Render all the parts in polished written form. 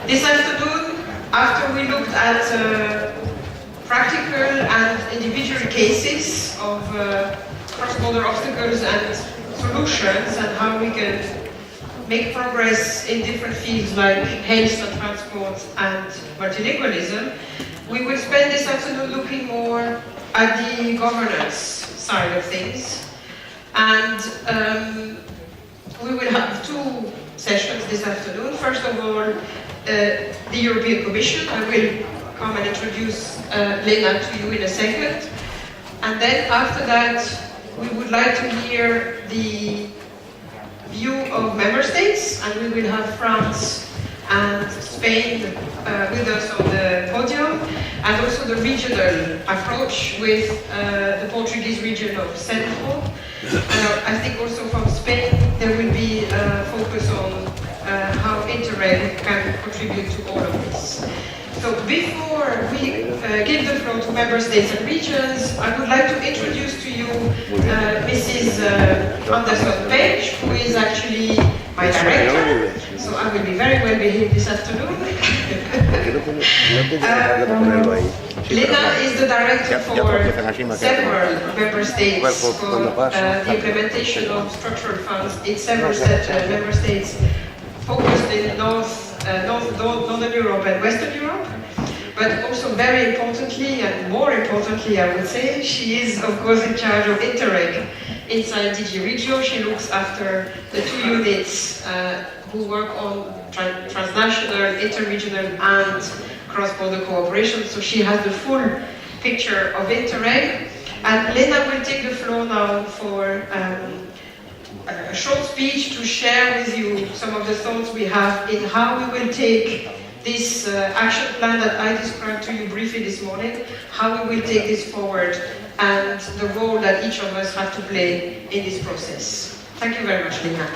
This afternoon, after we looked at practical and individual cases of cross-border obstacles and solutions and how we can make progress in different fields like health and transport and multilingualism, we will spend this afternoon looking more at the governance side of things. And we will have two sessions this afternoon. First of all, the European Commission. I will come and introduce Lena to you in a second. And then after that, we would like to hear the view of member states, and we will have France and Spain with us on the podium, and also the regional approach with the Portuguese region of Central. I think also from Spain there will be a focus on how Interrail can contribute to all of this. So before we give the floor to member states and regions, I would like to introduce to you Mrs. Andersson Pench, who is actually my director. So I will be very well behaved this afternoon. Lena is the director for several member states for the implementation of structural funds in several member states focused in Northern Europe and Western Europe. But also very importantly, and more importantly I would say, she is of course in charge of Interreg inside DG Regio. She looks after the two units who work on transnational, interregional and cross-border cooperation. So she has the full picture of Interreg. And Lena will take the floor now for a short speech to share with you some of the thoughts we have in how we will take this action plan that I described to you briefly this morning, how we will take this forward and the role that each of us have to play in this process. Thank you very much, Lena.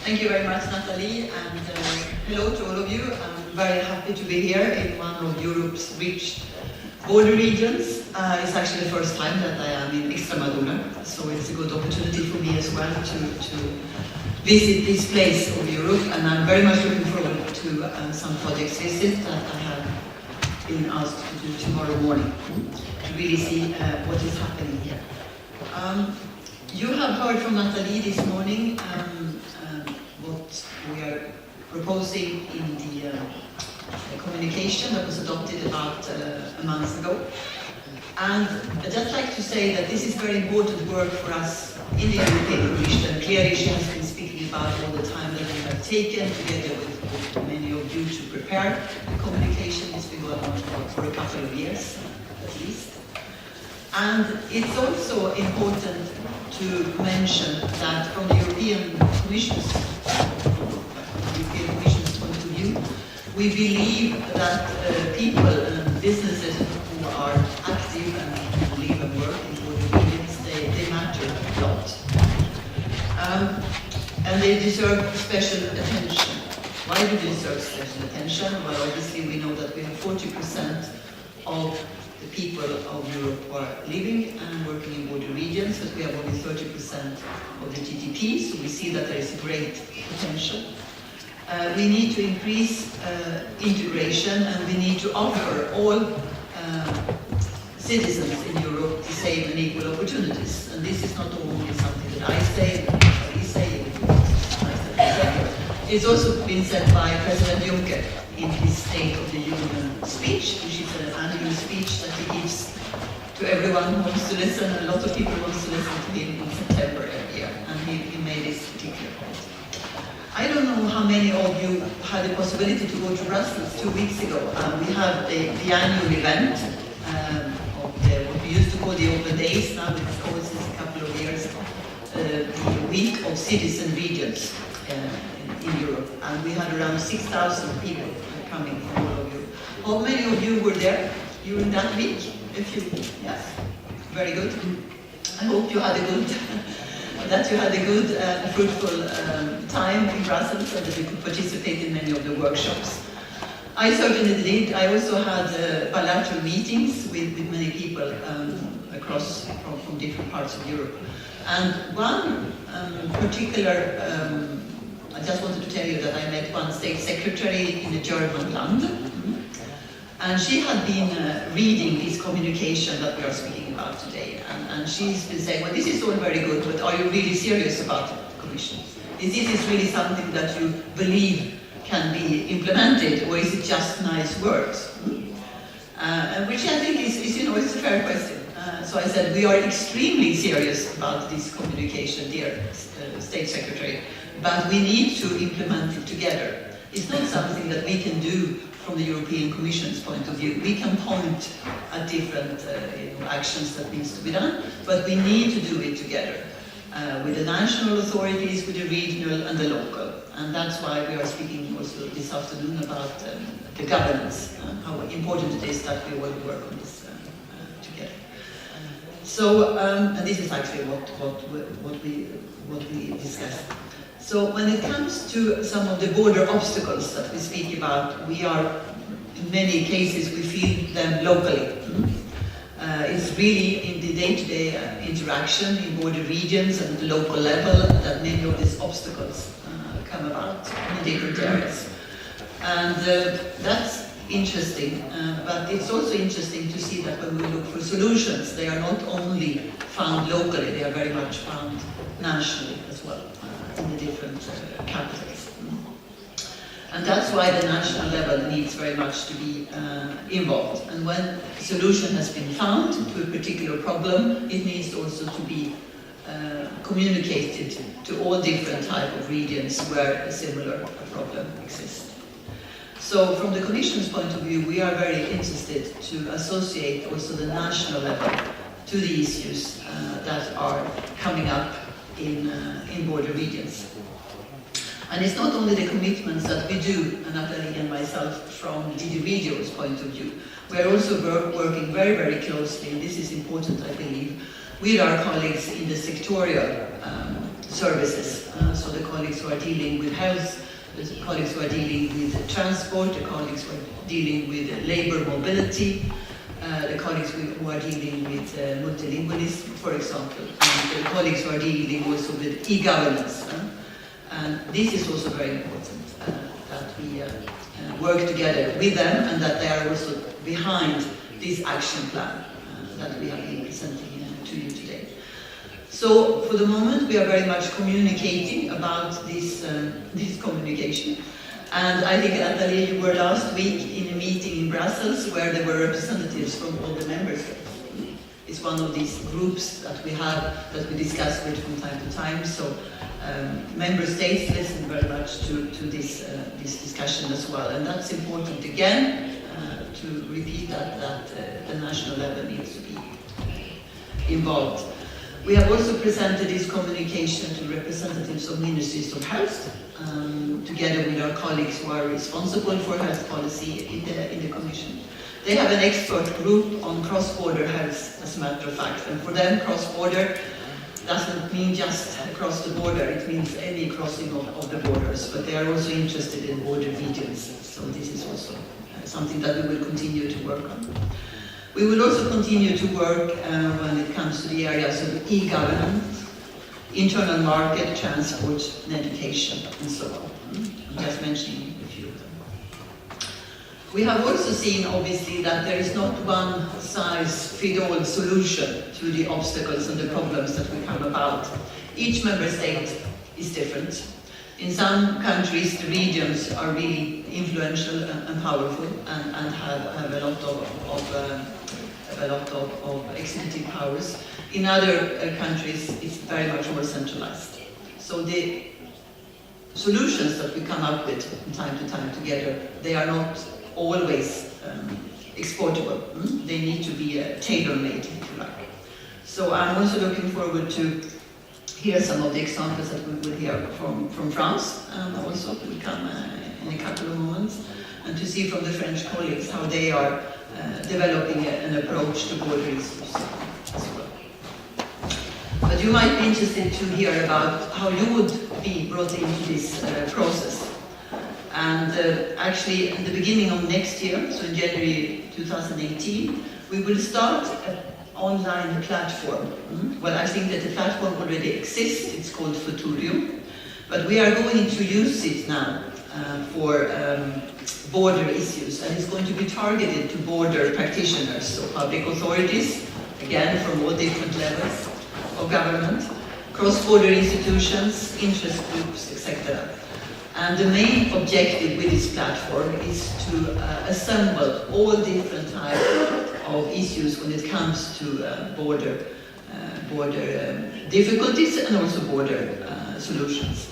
Thank you very much, Natalie, and hello to all of you. I'm very happy to be here in one of Europe's rich border regions. It's actually the first time that I am in Extremadura, so it's a good opportunity for me as well to visit this place of Europe, and I'm very much looking forward to some projects visit that I have been asked to do tomorrow morning to really see what is happening here. You have heard from Natalie this morning what we are proposing in the communication that was adopted about a month ago. And I'd just like to say that this is very important work for us in the European Commission. Clearly she has been speaking about all the time that we have taken together with many of you to prepare the communication. It's been going on for a couple of years at least. And it's also important to mention that from the European Commission's point of view, we believe that people and businesses who are active and live and work in border regions, they matter a lot. And they deserve special attention. Why do they deserve special attention? Well, obviously we know that we have 40% of the people of Europe who are living and working in border regions, but we have only 30% of the GDP, so we see that there is a great potential. We need to increase integration, and we need to offer all citizens in Europe the same and equal opportunities. And this is not only something that I say, that we say, it's also been said by President Juncker in his State of the Union speech, which is an annual speech that he gives to everyone who wants to listen. A lot of people want to listen to him in September every year, and he made this particular point. I don't know how many of you had the possibility to go to Brussels 2 weeks ago. We have the annual event of what we used to call the Open Days, now it's called since a couple of years, the Week of Citizen Regions in Europe. And we had around 6,000 people coming from all of Europe. How many of you were there during that week? A few, yes. Very good. I hope you had a good that you had a good and fruitful time in Brussels and that you could participate in many of the workshops. I certainly did. I also had bilateral meetings with many people across from different parts of Europe. And one particular, I just wanted to tell you that I met one state secretary in a German land, and she had been reading this communication that we are speaking about today, and she's been saying, well, this is all very good, but are you really serious about the Commission? Is this really something that you believe can be implemented, or is it just nice words? Which I think is it's a fair question. So I said, we are extremely serious about this communication, dear State Secretary, but we need to implement it together. It's not something that we can do from the European Commission's point of view. We can point at different actions that needs to be done, but we need to do it together with the national authorities, with the regional and the local. And that's why we are speaking also this afternoon about the governance, how important it is that we all work on this together. So, and this is actually what we discussed. So when it comes to some of the border obstacles that we speak about, we are, in many cases, we feel them locally. It's really in the day-to-day interaction in border regions and at the local level that many of these obstacles come about in different areas. And that's interesting, but it's also interesting to see that when we look for solutions, they are not only found locally, they are very much found nationally as well, in the different capitals. And that's why the national level needs very much to be involved. And when a solution has been found to a particular problem, it needs also to be communicated to all different type of regions where a similar problem exists. So from the Commission's point of view, we are very interested to associate also the national level to the issues that are coming up in border regions. And it's not only the commitments that we do, Nathalie and myself, from DG Regio's point of view. We are also working very, very closely, and this is important, I believe, with our colleagues in the sectorial services. So the colleagues who are dealing with health, the colleagues who are dealing with transport, the colleagues who are dealing with labor mobility, the colleagues who are dealing with multilingualism, for example, and the colleagues who are dealing also with e-governance. And this is also very important, that we work together with them and that they are also behind this action plan that we have been presenting to you today. So for the moment we are very much communicating about this communication. And I think, Nathalie, you were last week in a meeting in Brussels where there were representatives from all the member states. It's one of these groups that we have, that we discuss with from time to time. So member states listen very much to this discussion as well. And that's important again, to repeat that the national level needs to be involved. We have also presented this communication to representatives of ministries of health, together with our colleagues who are responsible for health policy in the Commission. They have an expert group on cross-border health, as a matter of fact, and for them cross-border doesn't mean just across the border, it means any crossing of the borders, but they are also interested in border regions, so this is also something that we will continue to work on. We will also continue to work when it comes to the areas of e-governance, internal market, transport, and education, and so on. I'm just mentioning a few of them. We have also seen, obviously, that there is not one size-fits-all solution to the obstacles and the problems that will come about. Each member state is different. In some countries, the regions are really influential and powerful and have a lot of executive powers. In other countries, it's very much more centralized. So the solutions that we come up with from time to time together, they are not always exportable. They need to be tailor-made, if you like. So I'm also looking forward to hear some of the examples that we will hear from France, also will come in a couple of moments, and to see from the French colleagues how they are developing an approach to border issues as well. But you might be interested to hear about how you would be brought into this process. And actually, at the beginning of next year, so in January 2018, we will start online platform. Well, I think that the platform already exists. It's called Futurium, but we are going to use it now for border issues, and it's going to be targeted to border practitioners, so public authorities, again from all different levels of government, cross-border institutions, interest groups, etc. And the main objective with this platform is to assemble all different types of issues when it comes to border difficulties and also border solutions.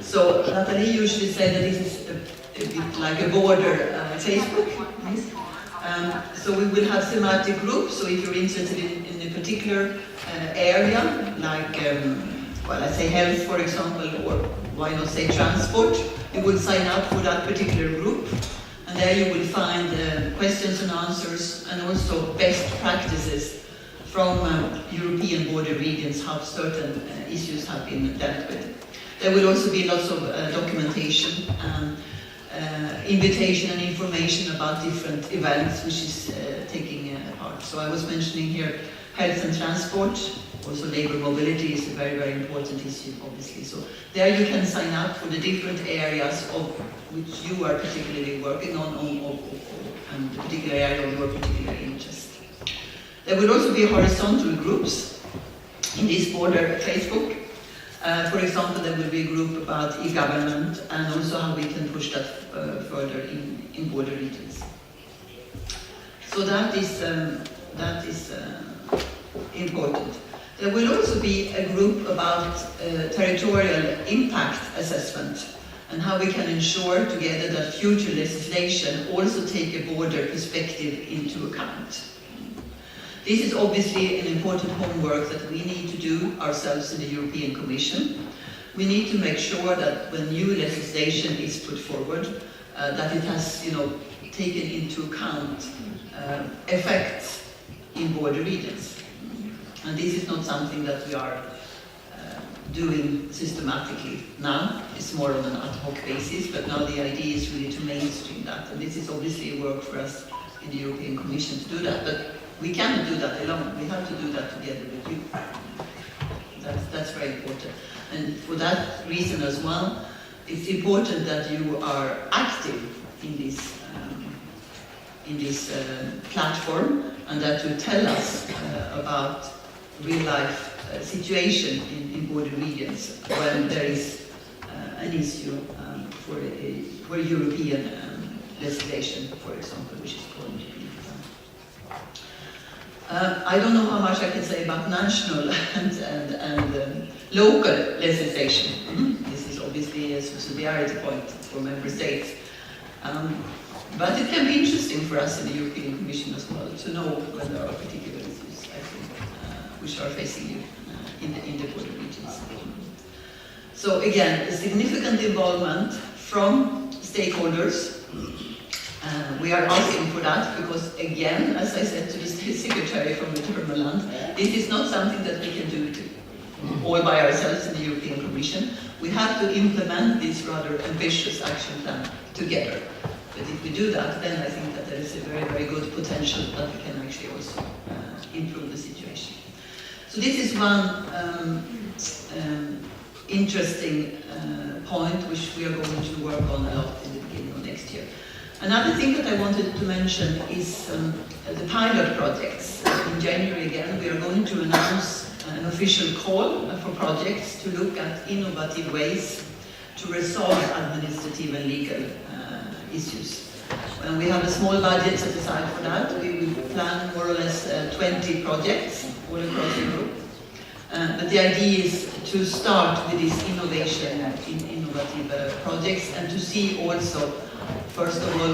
So Nathalie usually said that this is a bit like a border Facebook. So we will have thematic groups, so if you're interested in a particular area, like, well, I say health, for example, or why not say transport, you will sign up for that particular group, and there you will find questions and answers, and also best practices from European border regions, how certain issues have been dealt with. There will also be lots of documentation, invitation and information about different events which is taking part. So I was mentioning here health and transport, also labor mobility is a very, very important issue, obviously. So there you can sign up for the different areas of which you are particularly working on and the particular area of your particular interest. There will also be horizontal groups in this border Facebook. For example, there will be a group about e-government and also how we can push that further in border regions. So that is important. There will also be a group about territorial impact assessment and how we can ensure together that future legislation also take a border perspective into account. This is obviously an important homework that we need to do ourselves in the European Commission. We need to make sure that when new legislation is put forward, that it has, taken into account effects in border regions. And this is not something that we are doing systematically now. It's more on an ad hoc basis, but now the idea is really to mainstream that. And this is obviously a work for us in the European Commission to do that. But we cannot do that alone. We have to do that together with you. That's very important. And for that reason as well, it's important that you are active in this platform and that you tell us about real-life situation in border regions when there is an issue for European legislation, for example, which is going to be. I don't know how much I can say about national and local legislation. This is obviously a subsidiarity point for member states. But it can be interesting for us in the European Commission as well to know when there are particular issues, I think, which are facing you in the border regions. So again, a significant involvement from stakeholders. We are asking for that because, again, as I said to the State Secretary from the German land, this is not something that we can do all by ourselves in the European Commission. We have to implement this rather ambitious action plan together. But if we do that, then I think that there is a very, very good potential that we can actually also improve the situation. So this is one interesting point which we are going to work on a lot in the beginning of next year. Another thing that I wanted to mention is the pilot projects. In January again, we are going to announce an official call for projects to look at innovative ways to resolve administrative and legal issues. When we have a small budget set aside for that, we will plan more or less 20 projects all across Europe. But the idea is to start with these innovative projects and to see also, first of all,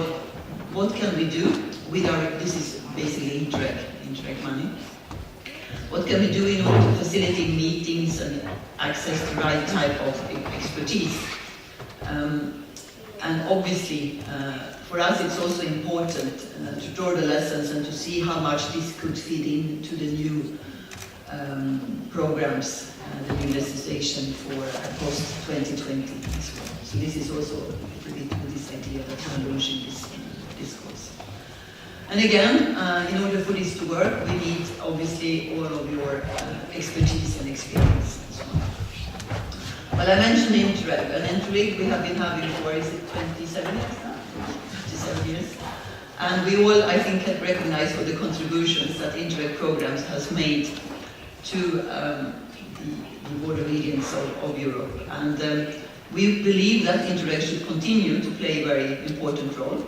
what can we do with this is basically Interreg money. What can we do in order to facilitate meetings and access the right type of expertise? And obviously, for us it's also important to draw the lessons and to see how much this could feed into the new programs, the new legislation for post-2020 as well. So this is also a bit with this idea that I'm launching this course. And again, in order for this to work, we need obviously all of your expertise and experience. Well, I mentioned Interreg, and Interreg we have been having for, is it 27 years now? 57 years. And we all, I think, can recognize all the contributions that Interreg programs has made to the border regions of Europe. And we believe that Interreg should continue to play a very important role.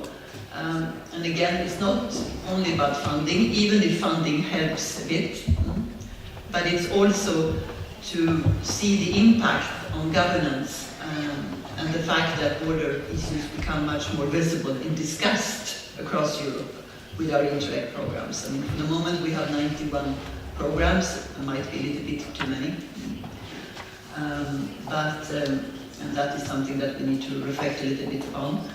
And again, it's not only about funding, even if funding helps a bit, but it's also to see the impact on governance and the fact that border issues become much more visible and discussed across Europe with our Interreg programs. I mean, for the moment we have 91 programs, it might be a little bit too many, and that is something that we need to reflect a little bit on.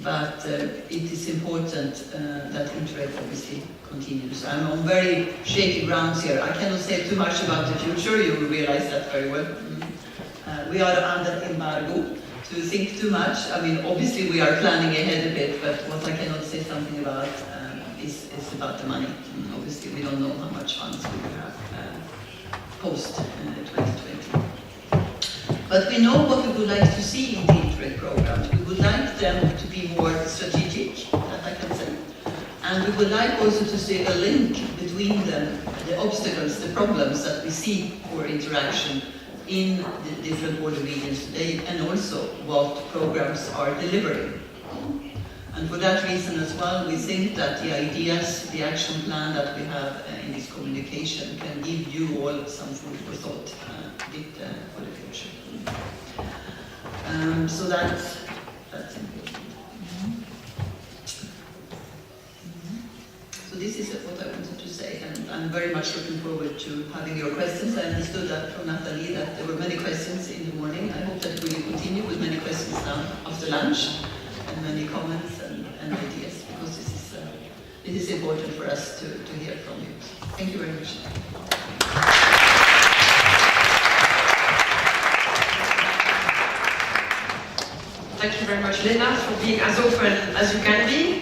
But it is important that Interreg obviously continues. I'm on very shaky grounds here. I cannot say too much about the future, you will realize that very well. We are under embargo to think too much. I mean, obviously we are planning ahead a bit, but what I cannot say something about is about the money. Obviously we don't know how much funds we will have post 2020. But we know what we would like to see in the Interreg programs. We would like them to be more strategic, that I can say. And we would like also to see a link between them, the obstacles, the problems that we see for interaction in the different border regions today, and also what programs are delivering. And for that reason as well, we think that the ideas, the action plan that we have in this communication can give you all some food for thought a bit for the future. So that's important. So this is what I wanted to say, and I'm very much looking forward to having your questions. I understood that from Nathalie that there were many questions in the morning. I hope that we will continue with many questions now after lunch, and many comments and ideas, because this is important for us to hear from you. Thank you very much. Thank you very much, Lena, for being as open as you can be.